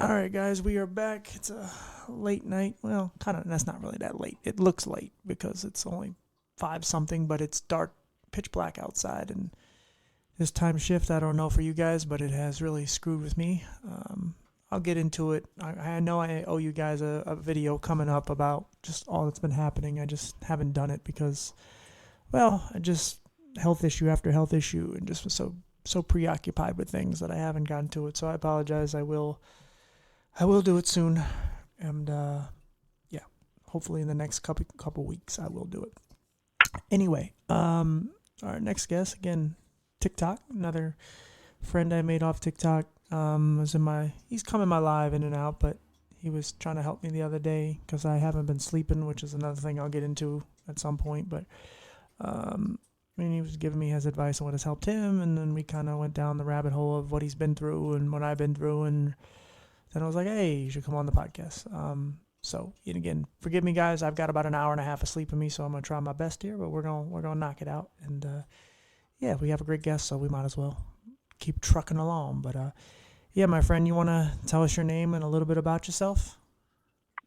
All right, guys, we are back. It's a late night. Well, kind of. That's not really that late. It looks late because it's only five something, but it's dark, pitch black outside, and this time shift. I don't know for you guys, but it has really screwed with me. I'll get into it. I know I owe you guys a video coming up about just all that's been happening. I just haven't done it because, well, I just health issue after health issue, and just was so preoccupied with things that I haven't gotten to it. So I apologize. I will do it soon, and yeah, hopefully in the next couple weeks I will do it. Anyway, our next guest again, TikTok, another friend I made off TikTok. He's come in my live in and out, but he was trying to help me the other day because I haven't been sleeping, which is another thing I'll get into at some point. But he was giving me his advice on what has helped him, and then we kind of went down the rabbit hole of what he's been through and what I've been through, and then I was like, hey, you should come on the podcast. So, and again, forgive me, guys. I've got about an hour and a half of sleep in me, so I'm gonna try my best here. But we're gonna knock it out. And yeah, we have a great guest, so we might as well keep trucking along. But yeah, my friend, you wanna tell us your name and a little bit about yourself?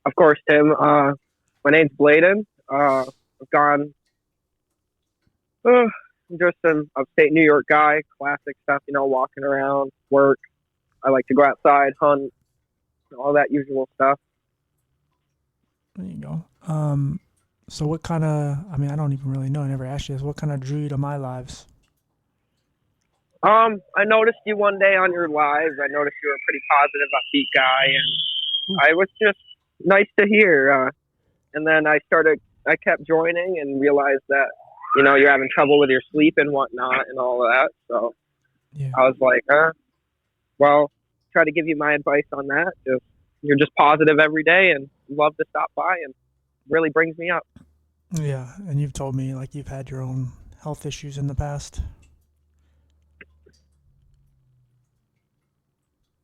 Of course, Tim. My name's Bladen. I've gone just an upstate New York guy, classic stuff, walking around, work. I like to go outside, hunt, all that usual stuff. There you go. So what kind of? I don't even really know. I never asked you this. What kind of drew you to my lives? I noticed you one day on your lives. I noticed you were a pretty positive, upbeat guy, and I was just nice to hear. And then I kept joining and realized that, you're having trouble with your sleep and whatnot and all of that. So Yeah. I was like, well, try to give you my advice on that. You're just positive every day and love to stop by, and really brings me up. Yeah, and you've told me like you've had your own health issues in the past.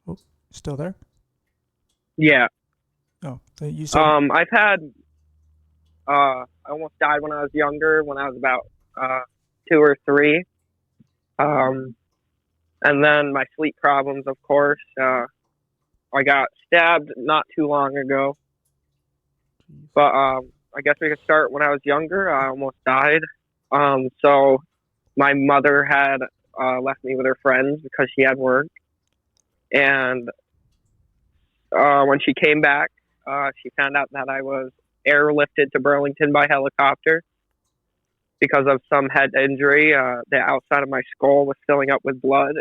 Oh, still there? Yeah. Oh, so you said I've had, I almost died when I was younger, when I was about 2 or 3. And then my sleep problems, of course. I got stabbed not too long ago. But I guess we could start when I was younger. I almost died. So my mother had left me with her friends because she had work. And when she came back, she found out that I was airlifted to Burlington by helicopter because of some head injury. The outside of my skull was filling up with blood.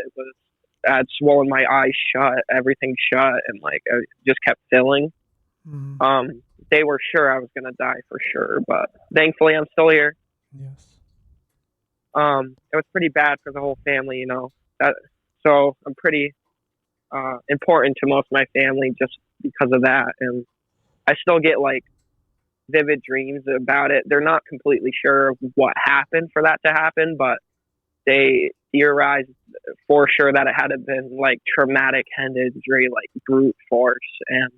I had swollen my eyes shut, everything shut, and it just kept filling. They were sure I was gonna die for sure, but thankfully I'm still here. yes. It was pretty bad for the whole family, so I'm pretty important to most of my family just because of that, and I still get vivid dreams about it. They're not completely sure of what happened for that to happen, but they theorized for sure that it had to been traumatic head injury, brute force. And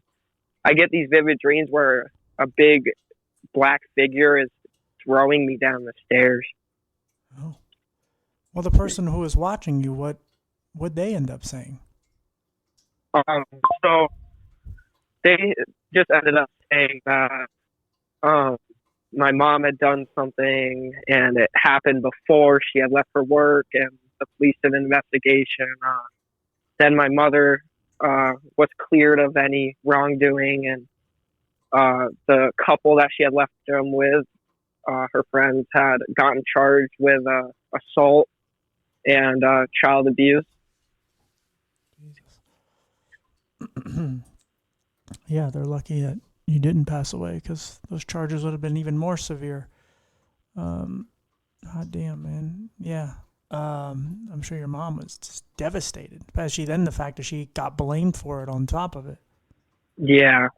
I get these vivid dreams where a big black figure is throwing me down the stairs. Oh, well, the person who was watching you, what would they end up saying? So they just ended up saying that my mom had done something and it happened before she had left for work, and the police did an investigation. Then my mother was cleared of any wrongdoing, and the couple that she had left them with, her friends, had gotten charged with assault and child abuse. Jesus. Yeah, they're lucky that you didn't pass away because those charges would have been even more severe. Hot damn, man. Yeah. I'm sure your mom was just devastated, especially then the fact that she got blamed for it on top of it. Yeah.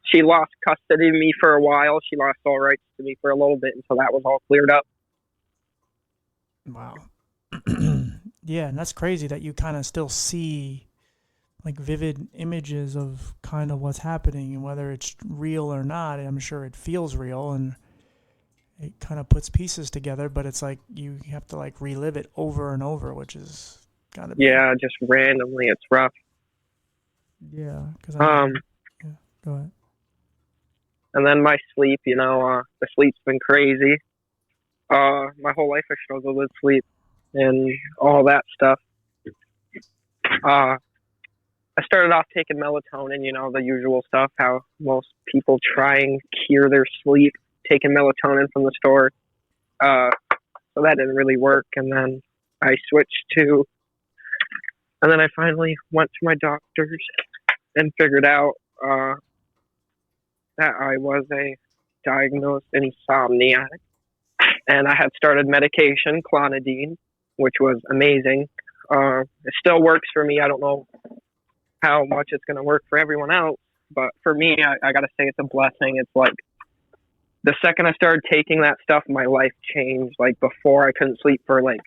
She lost custody of me for a while. She lost all rights to me for a little bit until that was all cleared up. Wow. Yeah, and that's crazy that you kind of still see vivid images of kind of what's happening, and whether it's real or not. I'm sure it feels real, and it kind of puts pieces together, but it's you have to relive it over and over, which is gotta be. Yeah, just randomly. It's rough. Yeah, because yeah, go ahead. And then my sleep, the sleep's been crazy. My whole life I struggled with sleep and all that stuff. I started off taking melatonin, the usual stuff, how most people try and cure their sleep, taking melatonin from the store. So that didn't really work. And then I switched to, and then I finally went to my doctors and figured out that I was a diagnosed insomniac. And I had started medication, Clonidine, which was amazing. It still works for me. I don't know how much it's going to work for everyone else, but for me, I got to say it's a blessing. It's like the second I started taking that stuff, my life changed. Like before, I couldn't sleep for like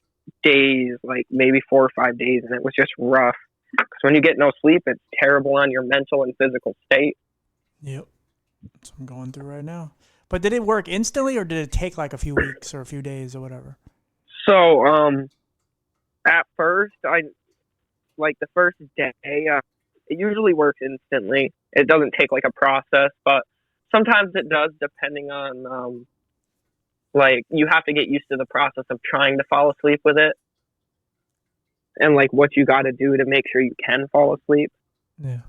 days, like maybe 4 or 5 days, and it was just rough. Because when you get no sleep, it's terrible on your mental and physical state. Yep. That's what I'm going through right now. But did it work instantly, or did it take like a few weeks or a few days or whatever? So, at first, the first day, it usually works instantly. It doesn't take like a process, but sometimes it does, depending on, you have to get used to the process of trying to fall asleep with it, and like what you got to do to make sure you can fall asleep. Yeah.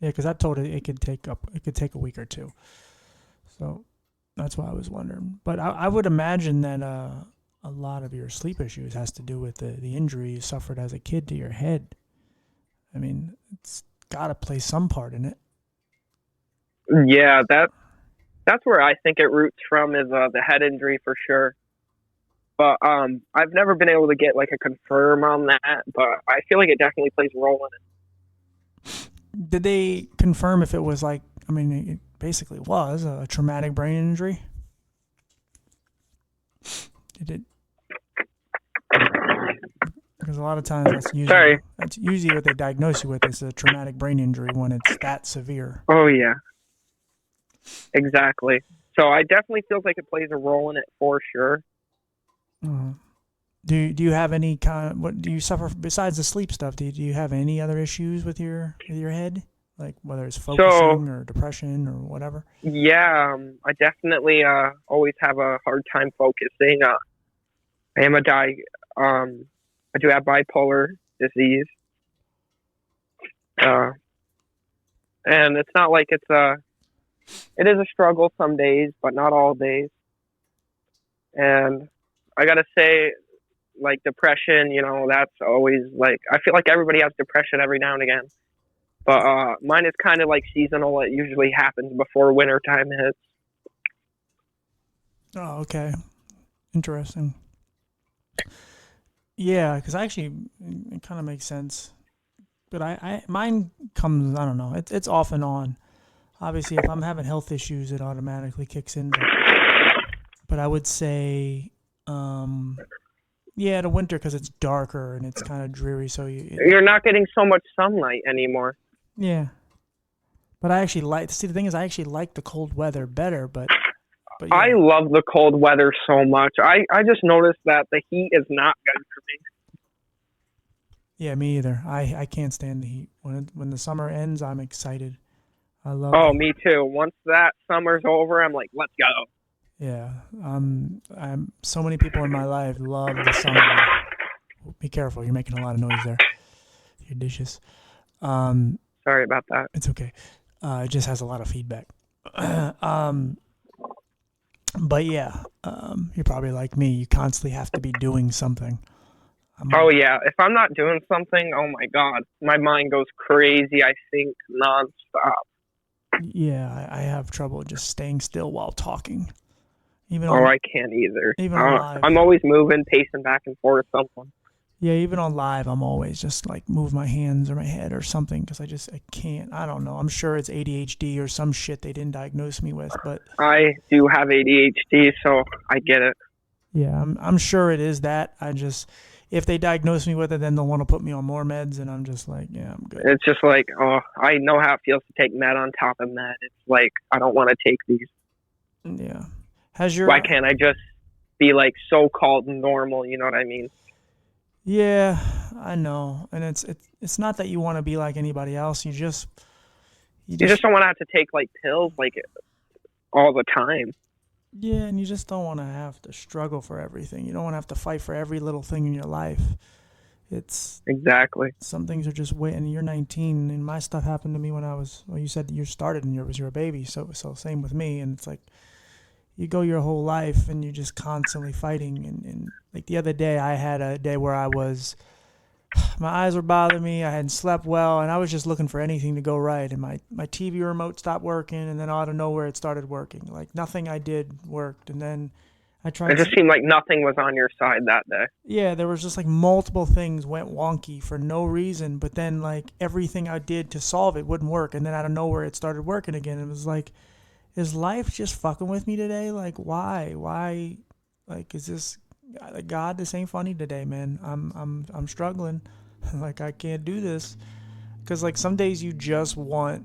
Yeah, because I told it could take a week or two. So that's why I was wondering. But I would imagine that a lot of your sleep issues has to do with the injury you suffered as a kid to your head. I mean, it's got to play some part in it. Yeah, that's where I think it roots from, is the head injury for sure. But I've never been able to get like a confirm on that, but I feel like it definitely plays a role in it. Did they confirm if it was like, I mean, it basically was a traumatic brain injury? Did it? Because a lot of times that's usually what they diagnose you with, is a traumatic brain injury when it's that severe. Oh yeah, exactly. So I definitely feel like it plays a role in it for sure. Uh-huh. Do you have any what do you suffer besides the sleep stuff? Do you have any other issues with your head, like whether it's focusing or depression or whatever? Yeah, I definitely always have a hard time focusing. I do have bipolar disease, and it's not like it is a struggle some days, but not all days. And I gotta say, like depression, that's always like, I feel like everybody has depression every now and again, but mine is kind of like seasonal. It usually happens before winter time hits. Oh, okay, interesting. Yeah, because actually, it kind of makes sense. But mine comes, I don't know, it's off and on. Obviously, if I'm having health issues, it automatically kicks in. But I would say, the winter, because it's darker and it's kind of dreary. So you're not getting so much sunlight anymore. Yeah. But I actually the thing is, I actually like the cold weather better, but yeah. I love the cold weather so much. I just noticed that the heat is not good for me. Yeah, me either. I can't stand the heat. When the summer ends, I'm excited. I love it. Me too. Once that summer's over, I'm like, let's go. Yeah. I'm so many people in my life love the summer. Be careful, you're making a lot of noise there. Your dishes. Sorry about that. It's okay. It just has a lot of feedback. But yeah, you're probably like me. You constantly have to be doing something. Yeah. If I'm not doing something, oh my God, my mind goes crazy. I think nonstop. Yeah, I have trouble just staying still while talking. I can't either. Even on live. I'm always moving, pacing back and forth with someone. Yeah, even on live, I'm always just like move my hands or my head or something because I can't. I don't know. I'm sure it's ADHD or some shit they didn't diagnose me with, but I do have ADHD, so I get it. Yeah, I'm sure it is that. If they diagnose me with it, then they'll want to put me on more meds, and I'm just like, yeah, I'm good. It's just like, I know how it feels to take med on top of med. It's like, I don't want to take these. Yeah. Why can't I just be like so-called normal, you know what I mean? Yeah, I know, and it's not that you want to be like anybody else. You You just just don't want to have to take like pills like all the time. yeah, and you just don't want to have to struggle for everything. You don't want to have to fight for every little thing in your life. It's Exactly. some things are just way. And you're 19, and my stuff happened to me when I was. Well, you said you started and you were a baby, so same with me. And it's like you go your whole life and you're just constantly fighting. And like the other day, I had a day where I was my eyes were bothering me. I hadn't slept well, and I was just looking for anything to go right. And my TV remote stopped working, and then out of nowhere it started working. Like nothing I did worked, and then I It tried. just seemed like nothing was on your side that day. Yeah, there was just like multiple things went wonky for no reason, but then like everything I did to solve it wouldn't work, and then out of nowhere it started working again. It was like, is life just fucking with me today? Like why? Why? Like is this like God? This ain't funny today, man. I'm struggling. Like I can't do this because like some days you just want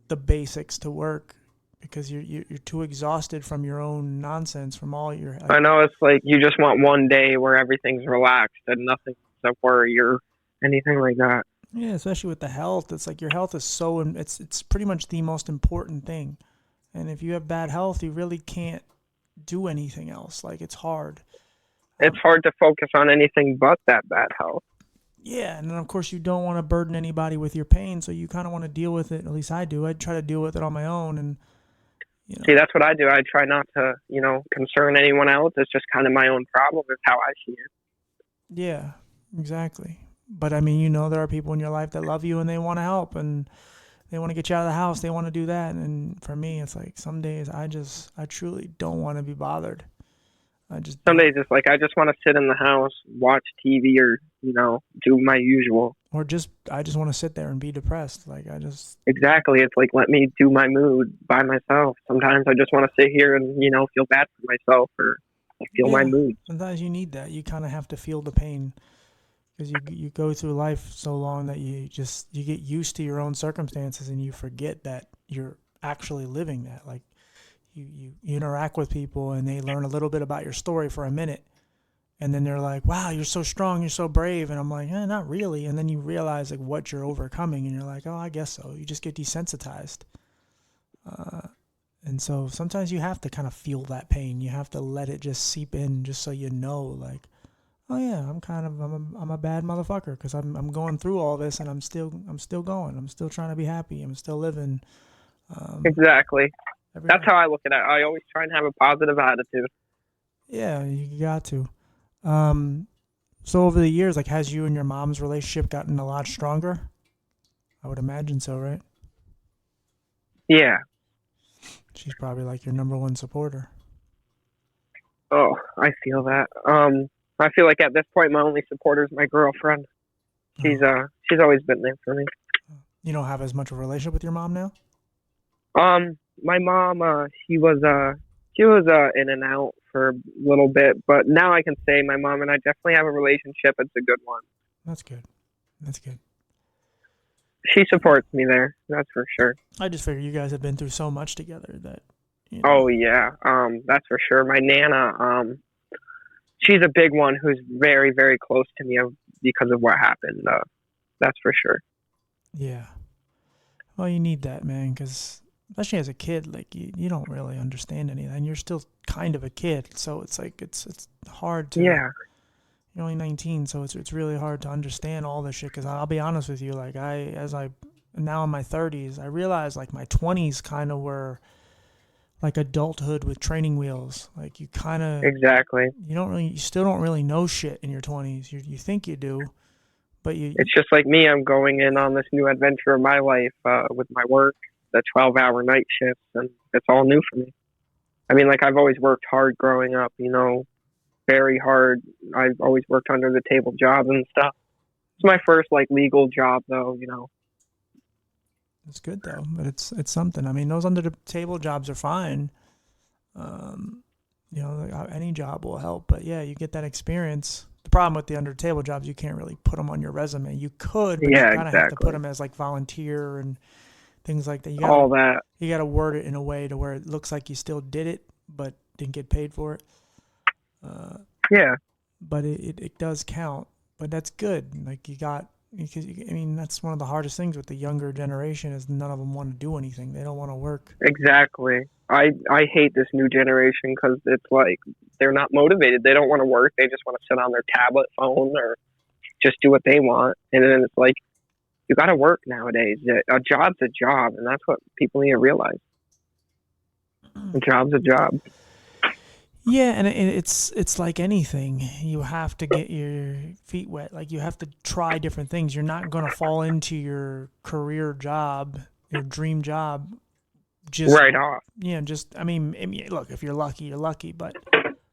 the basics to work because you're too exhausted from your own nonsense from all your I like know it's like you just want one day where everything's relaxed and nothing's a worry or anything like that. yeah, especially with the health. It's like your health is so it's pretty much the most important thing. And if you have bad health, you really can't do anything else. Like it's hard. It's hard to focus on anything but that bad health. Yeah, and then of course you don't want to burden anybody with your pain, so you kind of want to deal with it. At least I do. I try to deal with it on my own, and you know, See, that's what I do. I try not to, concern anyone else. It's just kind of my own problem, is how I see it. yeah, exactly. But I mean, there are people in your life that love you and they want to help and they want to get you out of the house. They want to do that. And for me, it's like some days I truly don't want to be bothered. I just Some don't. days it's like I just want to sit in the house, watch TV, or, do my usual. Or I just want to sit there and be depressed. Like Exactly. It's like, let me do my mood by myself. Sometimes I just want to sit here and, feel bad for myself or feel my yeah, mood. sometimes you need that. You kind of have to feel the pain because you go through life so long that you get used to your own circumstances and you forget that you're actually living that. Like you interact with people and they learn a little bit about your story for a minute and then they're like, wow, you're so strong, you're so brave. And I'm like, not really. And then you realize like what you're overcoming and you're like, oh, I guess so. You just get desensitized. And so sometimes you have to kind of feel that pain. You have to let it just seep in just so like, oh yeah, I'm a bad motherfucker because I'm going through all this and I'm still going. I'm still trying to be happy. I'm still living. Exactly. Every That's day. how I look at it. I always try and have a positive attitude. Yeah, you got to. So over the years, like, has you and your mom's relationship gotten a lot stronger? I would imagine so, right? Yeah. She's probably like your number one supporter. Oh, I feel that. I feel like at this point, my only supporter is my girlfriend. She's Oh. she's always been there for me. You don't have as much of a relationship with your mom now? My mom, she was in and out for a little bit, but now I can say my mom and I definitely have a relationship. It's a good one. That's good. That's good. She supports me there, that's for sure. I just figure you guys have been through so much together that, Oh yeah, that's for sure. My nana, she's a big one who's very, very close to me because of what happened. That's for sure. yeah. Well, you need that, man, because especially as a kid, like you don't really understand anything. You're still kind of a kid, so it's like it's hard to. Yeah, You're only 19, so it's really hard to understand all this shit. Because I'll be honest with you, like as I now in my 30s, I realize like my 20s kind of were like adulthood with training wheels. Like you kind of exactly. you still don't really know shit in your 20s. You think you do, but It's just like me. I'm going in on this new adventure of my life with my work, the 12-hour night shifts, and it's all new for me. I mean, like I've always worked hard growing up, very hard. I've always worked under the table jobs and stuff. It's my first like legal job though. it's good though. But it's something. I mean, those under the table jobs are fine. Um, like, any job will help. But yeah, you get that experience. The problem with the under the table jobs, you can't really put them on your resume. You could, but you Yeah, kind of have to put exactly. them as like volunteer and things like that. All that. You gotta word it in a way to where it looks like you still did it, but didn't get paid for it. Uh, Yeah. but it does count. but that's good. Like because I mean, that's one of the hardest things with the younger generation is none of them want to do anything. They don't want to work. Exactly. I hate this new generation because it's like they're not motivated. They don't want to work. They just want to sit on their tablet phone or just do what they want. And then it's like, you got to work nowadays. A job's a job, and that's what people need to realize. A job's a job. Yeah, and it's like anything. You have to get your feet wet. Like you have to try different things. You're not going to fall into your career job, your dream job, just Right off. Yeah, just I mean, look, if you're lucky, you're lucky. But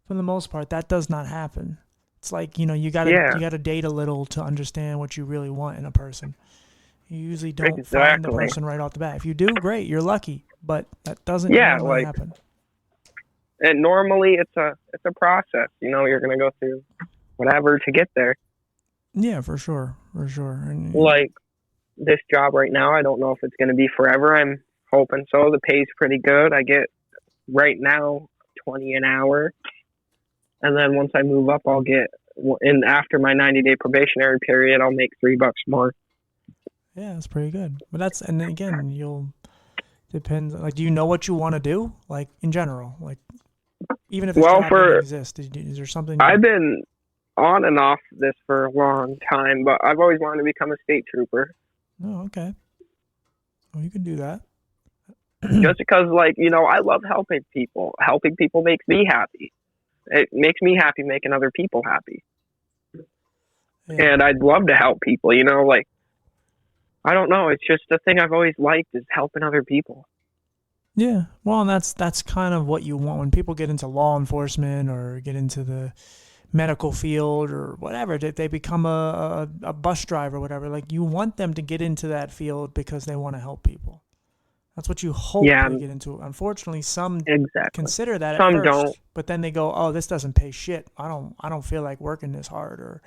for the most part, that does not happen. It's like you gotta date a little to understand what you really want in a person. You usually don't find the person right off the bat. If you do, great, you're lucky. But that doesn't normally happen. And normally it's a process. You're gonna go through whatever to get there. Yeah, for sure. And, like this job right now, I don't know if it's gonna be forever. I'm hoping so. The pay's pretty good. I get right now $20 an hour, and then once I move up, I'll get. And after my 90-day probationary period, I'll make $3 more. Yeah, that's pretty good. But and again, depends. Like, do you know what you want to do? Like in general, like even if this job doesn't exist, is there something? I've been on and off this for a long time, but I've always wanted to become a state trooper. Oh, okay. Well, you can do that. Just because, I love helping people. Helping people makes me happy. It makes me happy making other people happy. Yeah. And I'd love to help people, I don't know. It's just a thing I've always liked is helping other people. Yeah. Well, and that's kind of what you want when people get into law enforcement or get into the medical field or whatever, that they become a bus driver or whatever. Like, you want them to get into that field because they want to help people. That's what you hope they get into. Unfortunately, some consider that at first, don't. But then they go, "Oh, this doesn't pay shit. I don't feel like working this hard or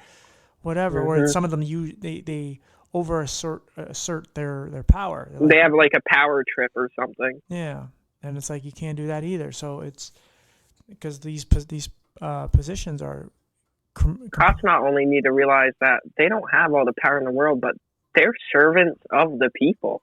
whatever." Mm-hmm. Or some of them they assert their power. Like, they have like a power trip or something. Yeah, and it's like you can't do that either. So it's because these positions are. Cops not only need to realize that they don't have all the power in the world, but they're servants of the people.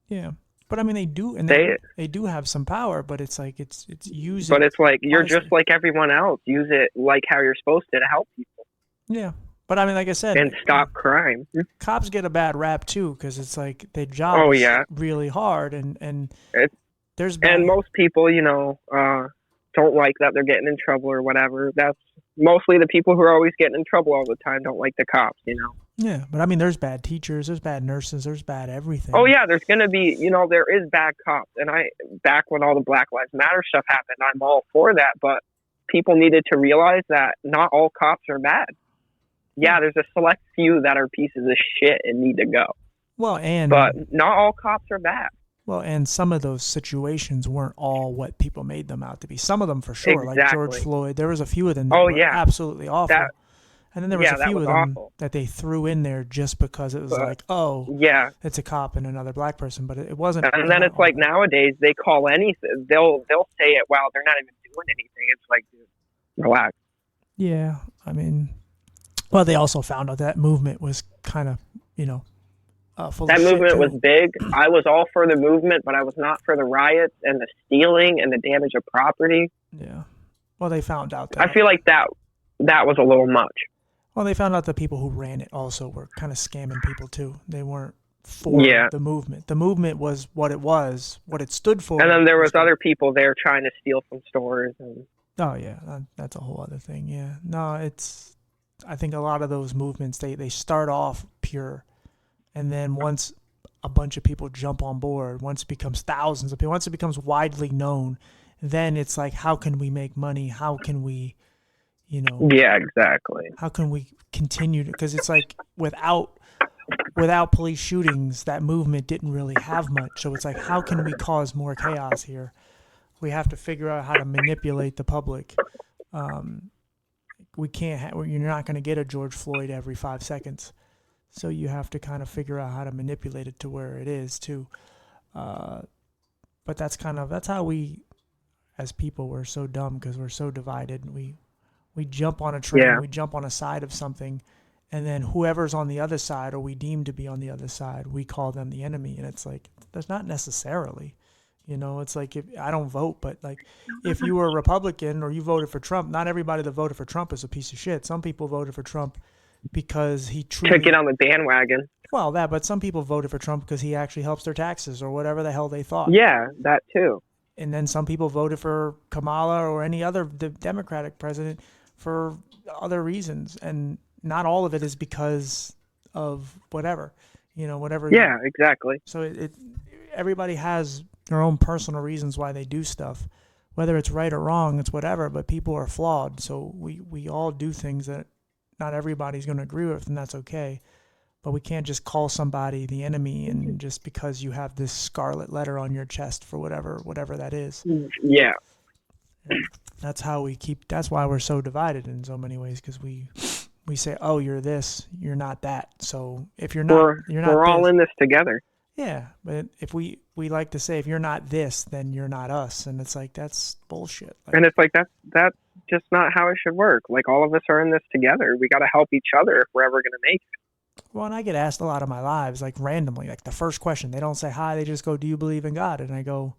Yeah. But I mean, they do, and they do have some power. But it's like it's using. But it's like you're just like everyone else. Use it like how you're supposed to help people. Yeah, but I mean, like I said, and stop crime. Cops get a bad rap too because it's like their job is really hard, and there's and most people, don't like that they're getting in trouble or whatever. That's mostly the people who are always getting in trouble all the time don't like the cops. Yeah, but I mean, there's bad teachers, there's bad nurses, there's bad everything. Oh yeah, there's gonna be, there is bad cops, and back when all the Black Lives Matter stuff happened, I'm all for that, but people needed to realize that not all cops are bad. Yeah, there's a select few that are pieces of shit and need to go. Well, but not all cops are bad. Well, and some of those situations weren't all what people made them out to be. Some of them for sure, exactly. Like George Floyd, there was a few of them that were absolutely awful. And then there was a few of them that they threw in there just because it was it's a cop and another black person, but it wasn't. And then it's like nowadays they call anything. They'll say it while they're not even doing anything. It's like, dude, relax. Yeah, I mean, well, they also found out that movement was kind of, full that of movement shit was big. I was all for the movement, but I was not for the riots and the stealing and the damage of property. Yeah. Well, they found out that. I feel like that was a little much. Well, they found out the people who ran it also were kind of scamming people too. They weren't for the movement. The movement was what it was, what it stood for. And then there was other people there trying to steal from stores. Oh yeah, that's a whole other thing. Yeah, no, I think a lot of those movements they start off pure, and then once a bunch of people jump on board, once it becomes thousands of people, once it becomes widely known, then it's like, how can we make money? How can we? Yeah, exactly. How can we continue to? Because it's like without police shootings, that movement didn't really have much. So it's like, how can we cause more chaos here? We have to figure out how to manipulate the public. We can't. You're not going to get a George Floyd every 5 seconds, so you have to kind of figure out how to manipulate it to where it is too. But that's how we, as people, we're so dumb because we're so divided. We jump on a train, we jump on a side of something, And then whoever's on the other side, or we deem to be on the other side, we call them the enemy. And it's like, there's not necessarily, it's like, if I don't vote, but like if you were a Republican or you voted for Trump, not everybody that voted for Trump is a piece of shit. Some people voted for Trump because he truly To get on the bandwagon. well, but some people voted for Trump because he actually helps their taxes or whatever the hell they thought. Yeah, that too. And then some people voted for Kamala or any other Democratic president for other reasons. And not all of it is because of whatever, whatever. Yeah, exactly. So everybody has their own personal reasons why they do stuff, whether it's right or wrong, it's whatever, but people are flawed. So we all do things that not everybody's going to agree with, and that's okay. But we can't just call somebody the enemy and just because you have this scarlet letter on your chest for whatever that is. Yeah. That's why we're so divided in so many ways, because we say, oh, you're this, you're not that. So if you're not, we're all in this together. Yeah, but if we like to say, if you're not this, then you're not us, and it's like, that's bullshit. And it's like that's just not how it should work. Like, all of us are in this together. We got to help each other if we're ever going to make it. Well, and I get asked a lot of my lives, like randomly, like the first question, they don't say hi, they just go, do you believe in God? And I go,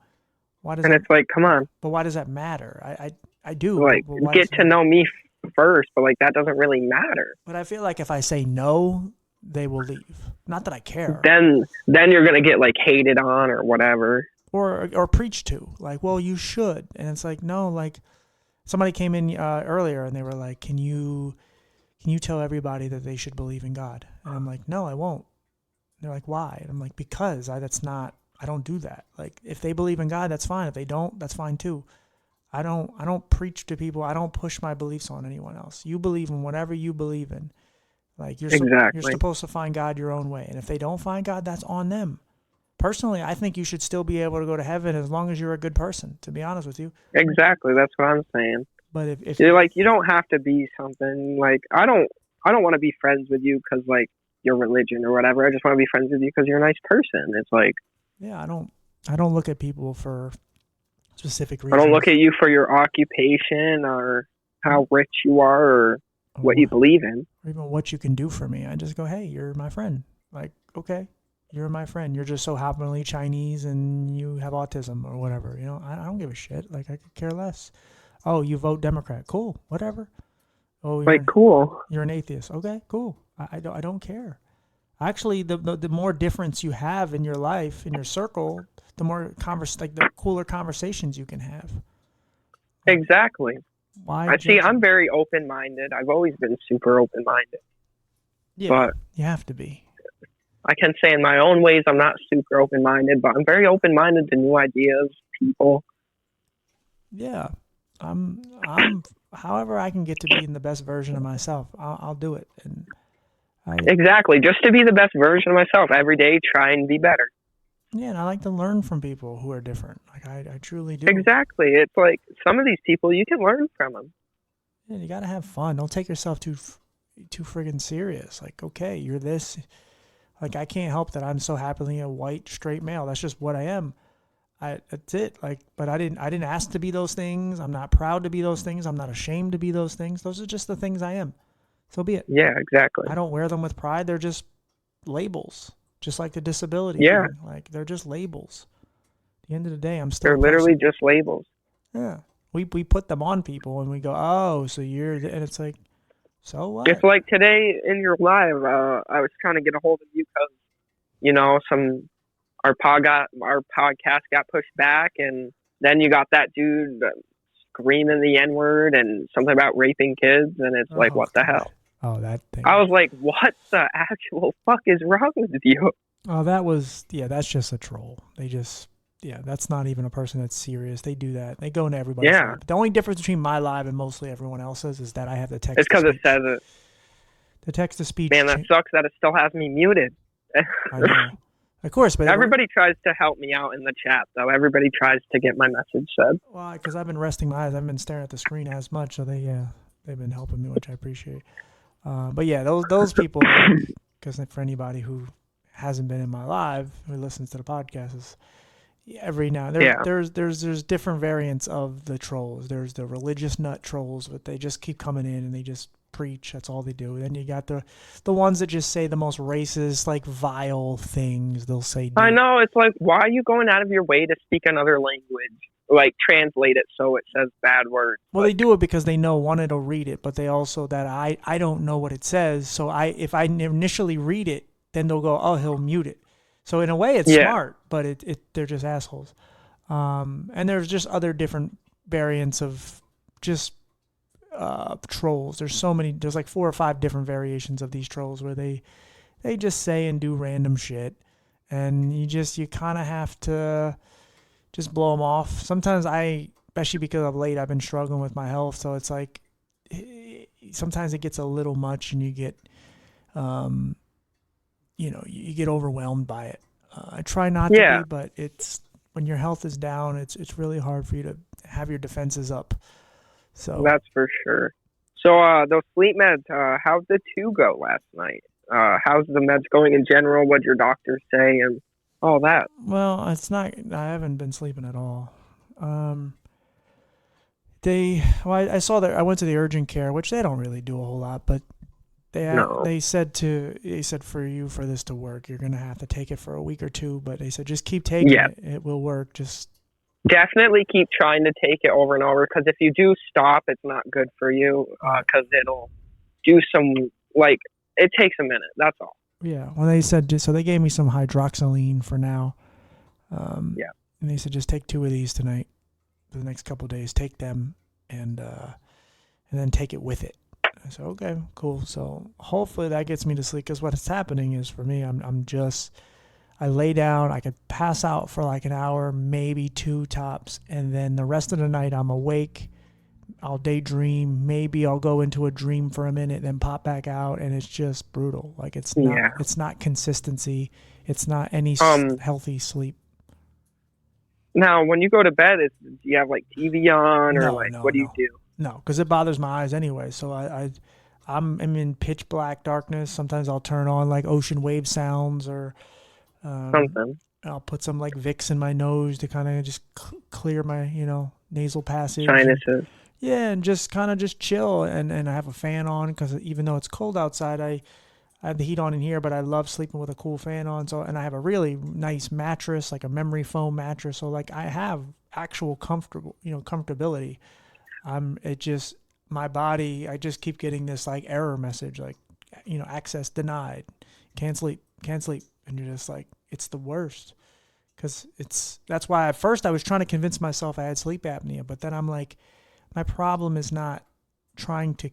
why does? And it's like, come on. But why does that matter? I do. Like, get to know me first, but like that doesn't really matter. But I feel like if I say no, they will leave. Not that I care. Then you're gonna get like hated on or whatever. Or preached to. Like, well, you should. And it's like, no, like somebody came in earlier and they were like, Can you tell everybody that they should believe in God? And I'm like, no, I won't. And they're like, why? And I'm like, because I don't do that. Like, if they believe in God, that's fine. If they don't, that's fine too. I don't preach to people. I don't push my beliefs on anyone else. You believe in whatever you believe in. Like, you're supposed to find God your own way. And if they don't find God, that's on them. Personally, I think you should still be able to go to heaven as long as you're a good person, to be honest with you. Exactly. That's what I'm saying. But if you're like, you don't have to be something. Like, I don't want to be friends with you because like your religion or whatever. I just want to be friends with you because you're a nice person. It's like, yeah, I don't look at people for specific reasons. I don't look at you for your occupation or how rich you are or what you believe in. Or even what you can do for me. I just go, hey, you're my friend. Like, okay, you're my friend. You're just so happily Chinese and you have autism or whatever. I don't give a shit. Like, I could care less. Oh, you vote Democrat. Cool. Whatever. Oh, cool. You're an atheist. Okay, cool. I don't care. Actually, the more difference you have in your life, in your circle, the more the cooler conversations you can have. Exactly. Why? I'm very open-minded. I've always been super open-minded. Yeah, but you have to be. I can say in my own ways I'm not super open-minded, but I'm very open-minded to new ideas, people. Yeah. I'm however I can get to being the best version of myself, I'll do it. And exactly. Just to be the best version of myself every day, try and be better. Yeah, and I like to learn from people who are different. Like, I truly do. Exactly. It's like some of these people, you can learn from them. Yeah, you got to have fun. Don't take yourself too friggin' serious. Like, okay, you're this. Like, I can't help that I'm so happily a white, straight male. That's just what I am. That's it. Like, but I didn't ask to be those things. I'm not proud to be those things. I'm not ashamed to be those things. Those are just the things I am. So be it. Yeah, exactly. I don't wear them with pride. They're just labels. Just like the disability thing. Like, they're just labels. At the end of the day, I'm still They're literally just labels. Yeah. We put them on people and we go, oh, so you're... And it's like, so what? It's like today in your live, I was trying to get a hold of you because, our podcast got pushed back, and then you got that dude screaming the N-word and something about raping kids, and it's like, what the hell? Oh, that thing. I was like, what the actual fuck is wrong with you? Oh, that's just a troll. That's not even a person that's serious. They do that. They go into everybody's life. The only difference between my live and mostly everyone else's is that I have the text. It's because it says it. The text to speech. Man, that sucks that it still has me muted. I know. Of course, but everybody tries to help me out in the chat, though. Everybody tries to get my message said. Well, because I've been resting my eyes, I've been staring at the screen as much, so they've been helping me, which I appreciate. But yeah, those people, because for anybody who hasn't been in my live, who listens to the podcast, is every now and then there's different variants of the trolls. There's the religious nut trolls, but they just keep coming in and they just preach. That's all they do. Then you got the ones that just say the most racist, like vile things. They'll say, I know. It's like, why are you going out of your way to speak another language? Like, translate it so it says bad words. Well, they do it because they know, one, it'll read it, but they also that I don't know what it says. So if I initially read it, then they'll go, oh, he'll mute it. So in a way, it's smart, but they're just assholes. And there's just other different variants of just trolls. There's so many. There's like 4 or 5 different variations of these trolls where they just say and do random shit, and you kind of have to just blow them off. Sometimes especially because of late, I've been struggling with my health, so it's like sometimes it gets a little much, and you get, you get overwhelmed by it. I try not to be, but it's when your health is down, it's really hard for you to have your defenses up. So that's for sure. So those sleep meds, how'd the 2 go last night? How's the meds going in general? What'd your doctors say and all that? Well, it's not. I haven't been sleeping at all. I saw that I went to the urgent care, which they don't really do a whole lot, but they said for this to work, you're gonna have to take it for a week or 2. But they said just keep taking it; it will work. Just definitely keep trying to take it over and over, because if you do stop, it's not good for you, because it'll do some, like, it takes a minute. That's all. Yeah. Well, they said so. They gave me some hydroxyline for now. And they said just take 2 of these tonight for the next couple of days. Take them and then take it with it. I said, okay, cool. So hopefully that gets me to sleep, because what's happening is for me, I lay down, I could pass out for like an hour, maybe 2 tops, and then the rest of the night I'm awake. I'll daydream. Maybe I'll go into a dream for a minute, then pop back out, and it's just brutal. Like it's not consistency. It's not any healthy sleep. Now, when you go to bed, do you have like TV on, or what do you do? No, because it bothers my eyes anyway. So I'm in pitch black darkness. Sometimes I'll turn on like ocean wave sounds or something. I'll put some like Vicks in my nose to kind of just clear my nasal passage. Sinuses. And just kind of just chill. And I have a fan on, because even though it's cold outside, I have the heat on in here, but I love sleeping with a cool fan on. So, and I have a really nice mattress, like a memory foam mattress. So like I have actual comfortability. My body, I just keep getting this like error message, like, access denied, can't sleep. And you're just like, it's the worst. That's why at first I was trying to convince myself I had sleep apnea, but then I'm like, my problem is not trying to,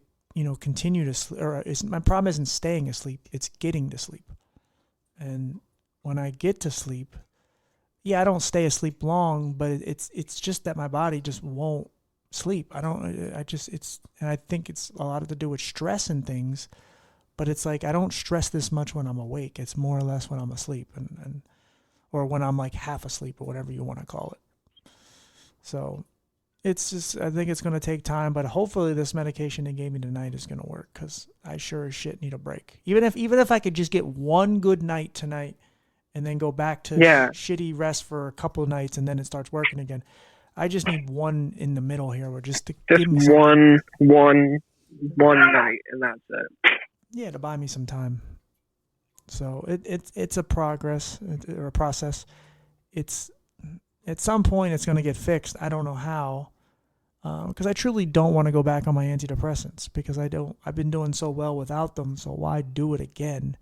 continue to sleep, my problem isn't staying asleep. It's getting to sleep. And when I get to sleep, I don't stay asleep long, but it's just that my body just won't sleep. And I think it's a lot to do with stress and things, but it's like, I don't stress this much when I'm awake. It's more or less when I'm asleep or when I'm like half asleep, or whatever you want to call it. So it's just, I think it's going to take time, but hopefully this medication they gave me tonight is going to work, because I sure as shit need a break. Even if I could just get one good night tonight and then go back to shitty rest for a couple of nights, and then it starts working again. I just need one in the middle here, where just give me one night, and that's it. Yeah, to buy me some time. So it's a process. It's at some point it's going to get fixed. I don't know how, because I truly don't want to go back on my antidepressants, because I've been doing so well without them. So why do it again?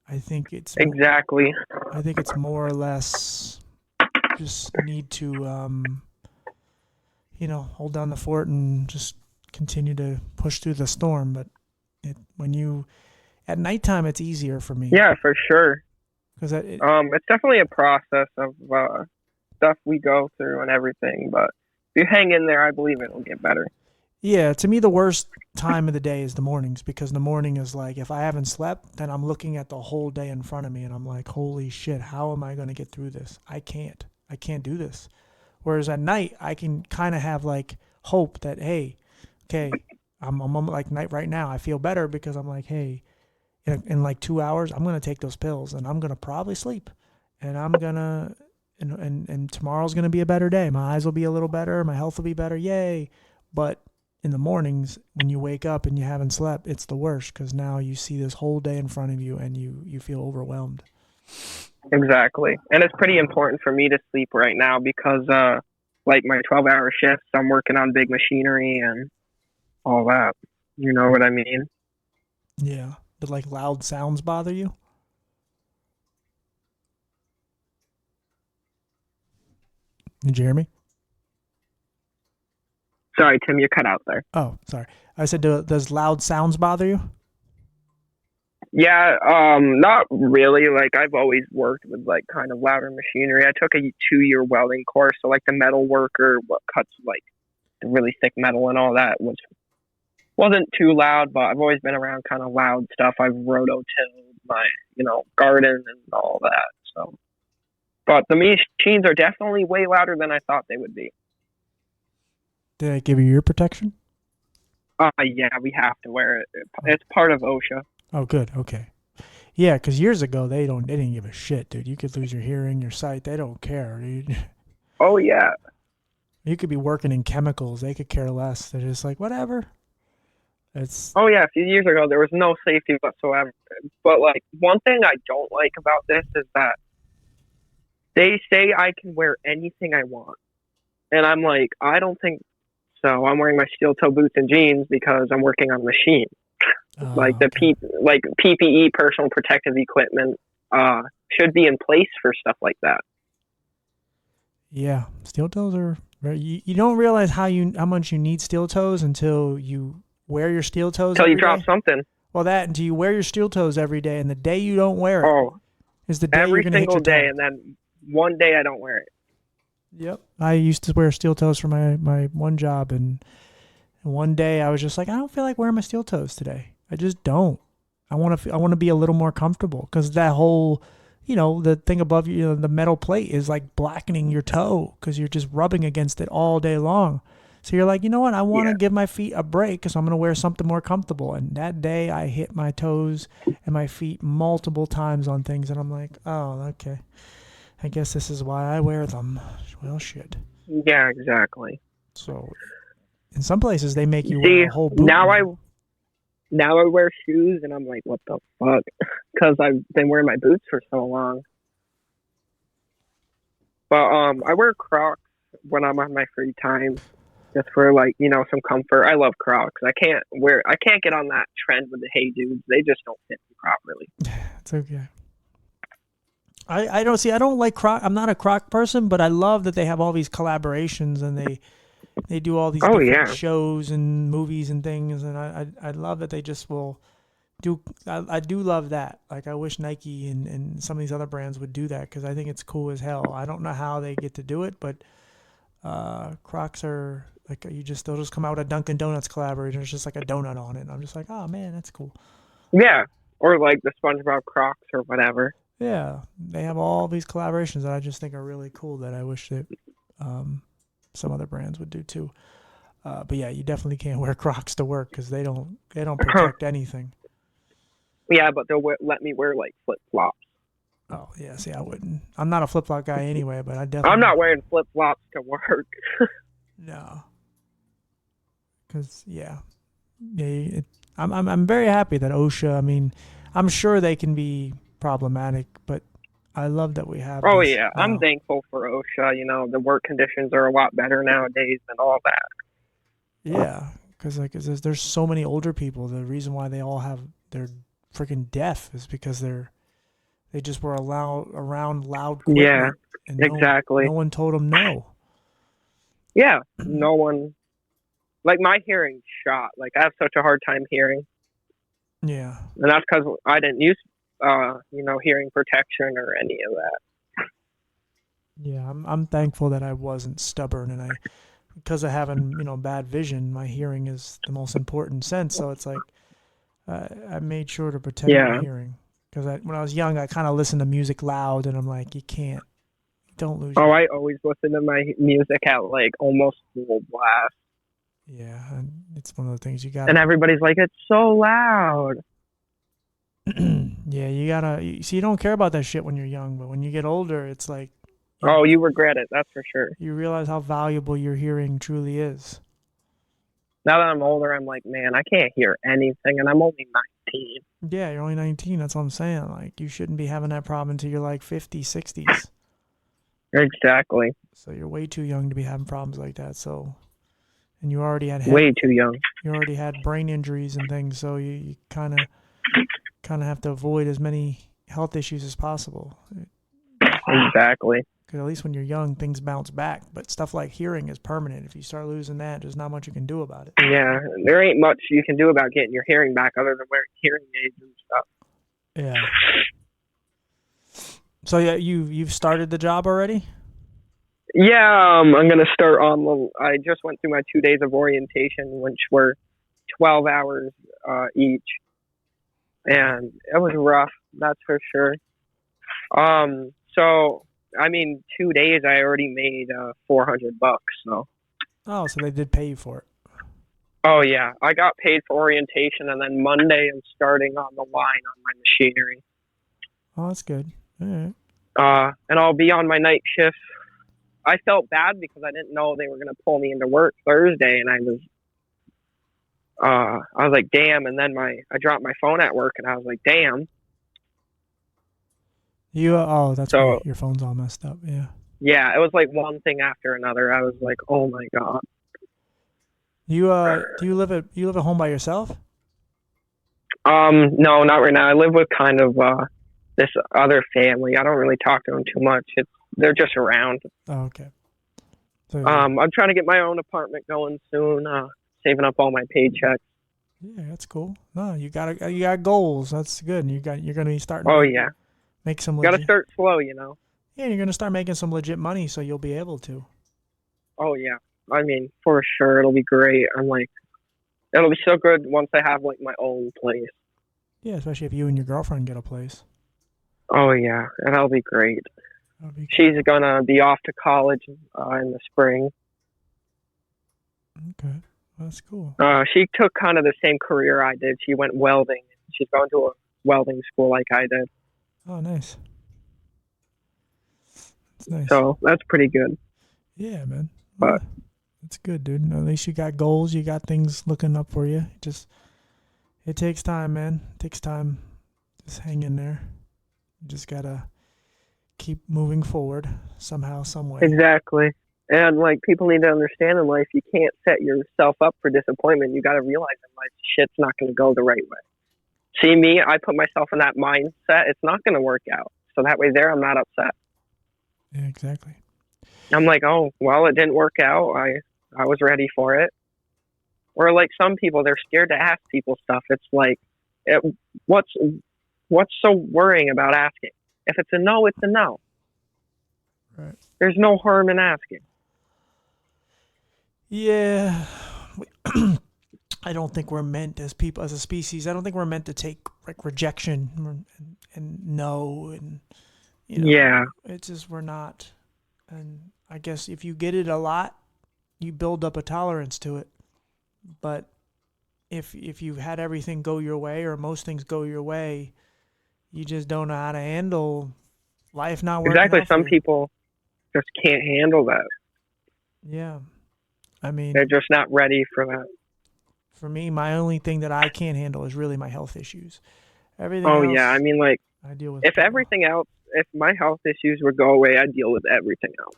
I think it's exactly. I think it's more or less just need to hold down the fort and just continue to push through the storm. But at nighttime, it's easier for me. Yeah, for sure. Because it's definitely a process of stuff we go through and everything. But if you hang in there, I believe it'll get better. Yeah, to me, the worst time of the day is the mornings, because the morning is like, if I haven't slept, then I'm looking at the whole day in front of me, and I'm like, holy shit, how am I going to get through this? I can't do this. Whereas at night, I can kind of have like hope that, hey, okay, I'm like right now, I feel better, because I'm like, hey, in like 2 hours, I'm going to take those pills, and I'm going to probably sleep, and I'm going to, and tomorrow's going to be a better day. My eyes will be a little better. My health will be better. Yay. But in the mornings when you wake up and you haven't slept, it's the worst because now you see this whole day in front of you and you feel overwhelmed. Exactly. And it's pretty important for me to sleep right now because, like my 12-hour shifts, I'm working on big machinery and all that. You know what I mean? Yeah. But like loud sounds bother you? Jeremy? Sorry, Tim, you cut out there. Oh, sorry. I said, does loud sounds bother you? Yeah, not really. Like I've always worked with like kind of louder machinery. I took a 2-year welding course, so like the metal worker, what cuts like the really thick metal and all that wasn't too loud, but I've always been around kind of loud stuff. I've rototilled my, garden and all that. So, but the machines are definitely way louder than I thought they would be. Did I give you ear protection? Yeah, we have to wear it. It's part of OSHA. Oh, good. Okay. Yeah, because years ago they didn't give a shit, dude. You could lose your hearing, your sight. They don't care, dude. Oh yeah. You could be working in chemicals. They could care less. They're just like, whatever. Oh yeah, a few years ago there was no safety whatsoever. But like one thing I don't like about this is that they say I can wear anything I want, and I'm like, I don't think so. I'm wearing my steel toe boots and jeans because I'm working on a machine. Like the PPE, personal protective equipment, should be in place for stuff like that. Yeah, steel toes are very. You don't realize how much you need steel toes until you wear your steel toes. Until you drop something. Well, until you wear your steel toes every day, and the day you don't wear it is the day every you're gonna hit your single day, toe. and then one day I don't wear it. Yep, I used to wear steel toes for my one job, and one day I was just like, I don't feel like wearing my steel toes today. I just don't. I want to be a little more comfortable because that whole, the thing above you, the metal plate is like blackening your toe because you're just rubbing against it all day long. So you're like, you know what? I want to give my feet a break because I'm going to wear something more comfortable. And that day I hit my toes and my feet multiple times on things. And I'm like, oh, okay. I guess this is why I wear them. Well, shit. Yeah, exactly. So in some places they make you wear a whole boot. Now I wear shoes and I'm like, what the fuck? Because I've been wearing my boots for so long. But I wear Crocs when I'm on my free time, just for like some comfort. I love Crocs. I can't get on that trend with the Hey Dudes. They just don't fit me properly. It's okay. I don't like Croc. I'm not a Croc person, but I love that they have all these collaborations and they do all these different shows and movies and things, and I love that they just will do. I do love that. Like I wish Nike and some of these other brands would do that because I think it's cool as hell. I don't know how they get to do it, but Crocs are like they'll just come out with a Dunkin' Donuts collaboration. It's just like a donut on it. And I'm just like, oh man, that's cool. Yeah, or like the SpongeBob Crocs or whatever. Yeah, they have all these collaborations that I just think are really cool. That I wish that some other brands would do too. But yeah, you definitely can't wear Crocs to work because they don't protect anything. Yeah, but they'll let me wear like flip flops. Oh yeah, see, I wouldn't. I'm not a flip flop guy anyway, but I definitely. I'm not wearing flip flops to work. No. Because I'm very happy that OSHA. I mean, I'm sure they can be problematic, but I love that we have. Oh yeah, I'm thankful for OSHA. The work conditions are a lot better nowadays and all that. Yeah, because there's so many older people. The reason why they're freaking deaf is because they just were around loud equipment. Yeah, and exactly. No one told them no. Yeah, no one. Like my hearing's shot. Like I have such a hard time hearing. Yeah, and that's because I didn't use hearing protection or any of that. Yeah, I'm thankful that I wasn't stubborn, and because of having bad vision, my hearing is the most important sense. So it's like I made sure to protect my hearing because when I was young, I kind of listened to music loud, and I'm like, don't lose. I always listen to my music at like almost full blast. Yeah, and it's one of the things you got. And everybody's like, it's so loud. Yeah, you gotta. You don't care about that shit when you're young, but when you get older, it's like. You regret it. That's for sure. You realize how valuable your hearing truly is. Now that I'm older, I'm like, man, I can't hear anything, and I'm only 19. Yeah, you're only 19. That's what I'm saying. Like, you shouldn't be having that problem until you're like 50, 60s. Exactly. So you're way too young to be having problems like that. So, and you already had Way too young. You already had brain injuries and things. So you kind of have to avoid as many health issues as possible. Exactly. Because at least when you're young, things bounce back. But stuff like hearing is permanent. If you start losing that, there's not much you can do about it. Yeah, there ain't much you can do about getting your hearing back other than wearing hearing aids and stuff. Yeah. So yeah, you've started the job already? Yeah, I'm gonna start on. I just went through my 2 days of orientation, which were 12 hours each, and it was rough. That's for sure. So I mean, 2 days I already made $400. So. Oh, so they did pay you for it. Oh yeah, I got paid for orientation, and then Monday I'm starting on the line on my machinery. Oh, that's good. All right. And I'll be on my night shift. I felt bad because I didn't know they were gonna pull me into work Thursday, and I was like, damn. And then I dropped my phone at work, and I was like, damn. That's so, right. Your phone's all messed up. Yeah. Yeah, it was like one thing after another. I was like, oh my god. Do you live at home by yourself? No, not right now. I live with kind of this other family. I don't really talk to them too much. They're just around. Oh, okay. So, I'm trying to get my own apartment going soon. Saving up all my paychecks. Yeah, that's cool. No, you got goals. That's good. You're gonna be starting. Oh yeah. Make some. Got to start slow, you know. Yeah, you're gonna start making some legit money, so you'll be able to. Oh yeah. I mean, for sure, it'll be great. I'm like, it'll be so good once I have like my own place. Yeah, especially if you and your girlfriend get a place. Oh yeah, and that'll be great. She's gonna be off to college in the spring. Okay, that's cool. She took kind of the same career I did. She went welding. She's going to a welding school like I did. Oh, nice. That's nice. So that's pretty good. Yeah, man. But that's good, dude. At least you got goals. You got things looking up for you. It takes time, man. It takes time. Just hang in there. You just gotta keep moving forward somehow, some way. Exactly. And like people need to understand in life, you can't set yourself up for disappointment. You got to realize in life, shit's not going to go the right way. See me, I put myself in that mindset. It's not going to work out. So that way there, I'm not upset. Yeah, exactly. I'm like, oh, well, it didn't work out. I was ready for it. Or like some people, they're scared to ask people stuff. It's like, what's so worrying about asking? If it's a no, it's a no. Right. There's no harm in asking. Yeah. I don't think we're meant as people, as a species, I don't think we're meant to take like rejection and no. And, you know, yeah. It's just, we're not. And I guess if you get it a lot, you build up a tolerance to it. But if you had everything go your way, or most things go your way, you just don't know how to handle life not working. Exactly. Some people just can't handle that. Yeah. I mean, they're just not ready for that. For me, my only thing that I can't handle is really my health issues. Everything else, yeah. I mean, like, I deal with if everything else, if my health issues would go away, I'd deal with everything else.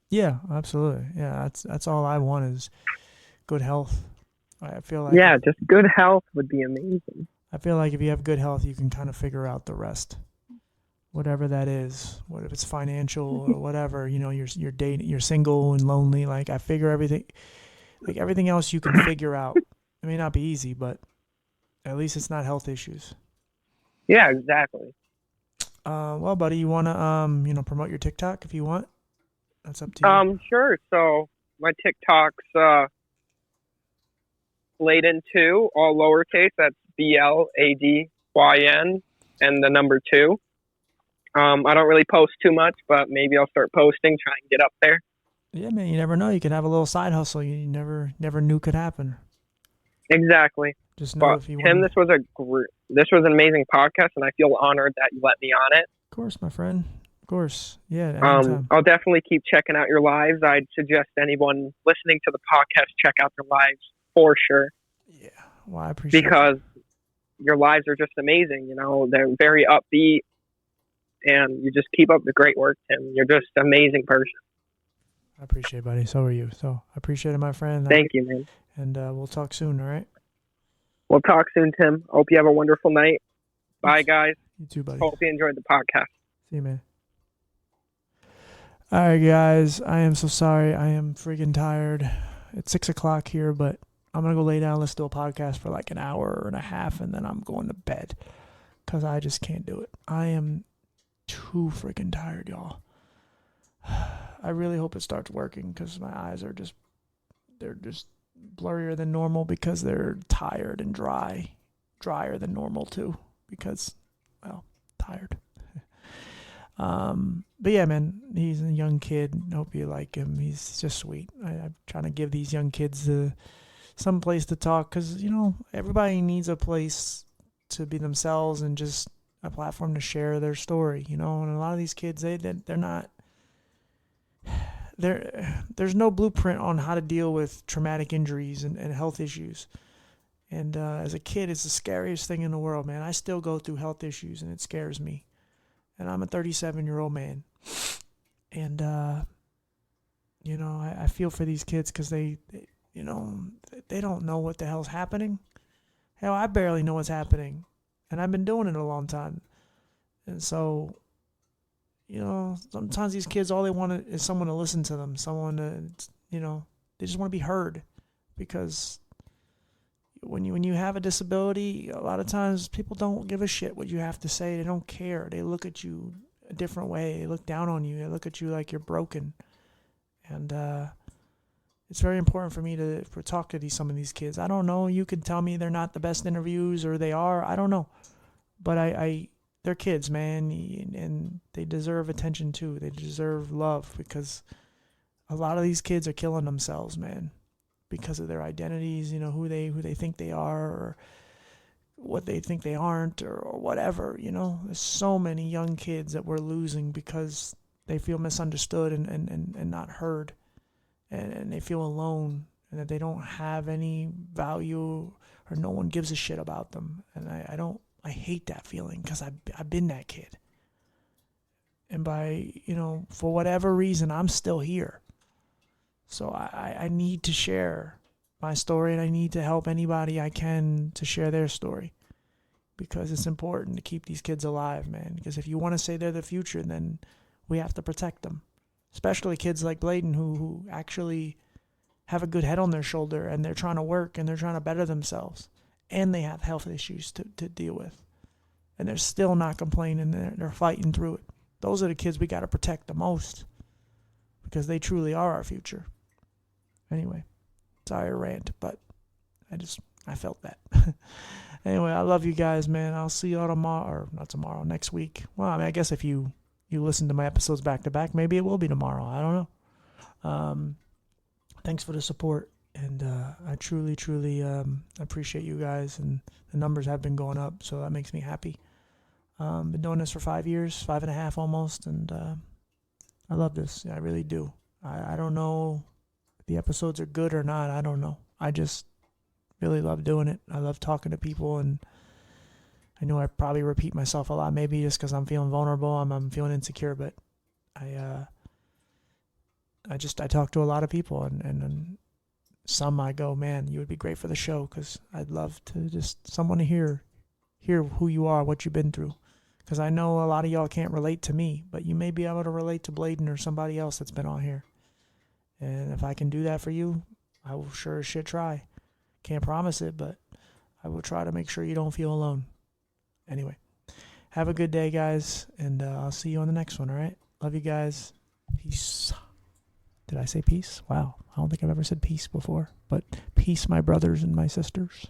Yeah, absolutely. Yeah, that's all I want is good health. I feel like just good health would be amazing. I feel like if you have good health, you can kind of figure out the rest, whatever that is. What if it's financial or whatever? You know, you're dating, you're single and lonely. Like I figure everything, like everything else, you can figure out. It may not be easy, but at least it's not health issues. Yeah, exactly. Well, buddy, you want to promote your TikTok if you want? That's up to you. Sure. So my TikTok's Bladyn2, all lowercase. That's BLADYN and the number 2. I don't really post too much, but maybe I'll start posting, try and get up there. Yeah, man, you never know. You could have a little side hustle you never knew could happen. Exactly. Just know if you Tim, this was an amazing podcast, and I feel honored that you let me on it. Of course, my friend. Of course. Yeah. Anytime. I'll definitely keep checking out your lives. I'd suggest anyone listening to the podcast check out their lives for sure. Yeah. Well, I appreciate it. Because your lives are just amazing. You know, they're very upbeat, and you just keep up the great work, Tim. You're just an amazing person. I appreciate it, buddy. So are you. So I appreciate it, my friend. Thank you, man. And we'll talk soon, all right? We'll talk soon, Tim. Hope you have a wonderful night. Bye, guys. You too, buddy. Hope you enjoyed the podcast. See you, man. All right, guys. I am so sorry. I am freaking tired. It's 6 o'clock here, but I'm going to go lay down and listen to a podcast for like an hour and a half, and then I'm going to bed because I just can't do it. I am too freaking tired, y'all. I really hope it starts working because my eyes are they're just blurrier than normal because they're tired and drier than normal too because, well, tired. But yeah, man, he's a young kid. Hope you like him. He's just sweet. I'm trying to give these young kids some place to talk because, you know, everybody needs a place to be themselves and just a platform to share their story, you know. And a lot of these kids, they're not. There's no blueprint on how to deal with traumatic injuries and health issues. And as a kid, it's the scariest thing in the world, man. I still go through health issues, and it scares me. And I'm a 37-year-old man. And, you know, I feel for these kids because they, you know, they don't know what the hell's happening. Hell, I barely know what's happening. And I've been doing it a long time. And so, you know, sometimes these kids, all they want is someone to listen to them. Someone to, you know, they just want to be heard. Because when you have a disability, a lot of times people don't give a shit what you have to say. They don't care. They look at you a different way. They look down on you. They look at you like you're broken. And it's very important for me to talk to some of these kids. I don't know. You could tell me they're not the best interviews or they are. I don't know. But they're kids, man, and they deserve attention too. They deserve love because a lot of these kids are killing themselves, man, because of their identities, you know, who they think they are or what they think they aren't or whatever, you know. There's so many young kids that we're losing because they feel misunderstood and not heard, and they feel alone and that they don't have any value or no one gives a shit about them. And I hate that feeling because I've been that kid. And by, you know, for whatever reason, I'm still here. So I need to share my story, and I need to help anybody I can to share their story because it's important to keep these kids alive, man. Because if you want to say they're the future, then we have to protect them, especially kids like Bladen who actually have a good head on their shoulder and they're trying to work and they're trying to better themselves. And they have health issues to deal with. And they're still not complaining. They're fighting through it. Those are the kids we got to protect the most because they truly are our future. Anyway, sorry to rant, but I felt that. Anyway, I love you guys, man. I'll see y'all tomorrow, or not tomorrow, next week. Well, I mean, I guess if you listen to my episodes back to back, maybe it will be tomorrow. I don't know. Thanks for the support. And I truly, truly appreciate you guys. And the numbers have been going up, so that makes me happy. Been doing this for 5 years, 5.5 almost, and I love this. I really do. I don't know if the episodes are good or not. I don't know. I just really love doing it. I love talking to people, and I know I probably repeat myself a lot, maybe just because I'm feeling vulnerable, I'm feeling insecure, but I talk to a lot of people, and some I go, man, you would be great for the show because I'd love to just someone to hear who you are, what you've been through. Because I know a lot of y'all can't relate to me, but you may be able to relate to Bladen or somebody else that's been on here. And if I can do that for you, I will sure as shit try. Can't promise it, but I will try to make sure you don't feel alone. Anyway, have a good day, guys, and I'll see you on the next one, all right? Love you guys. Peace. Did I say peace? Wow. I don't think I've ever said peace before, but peace, my brothers and my sisters.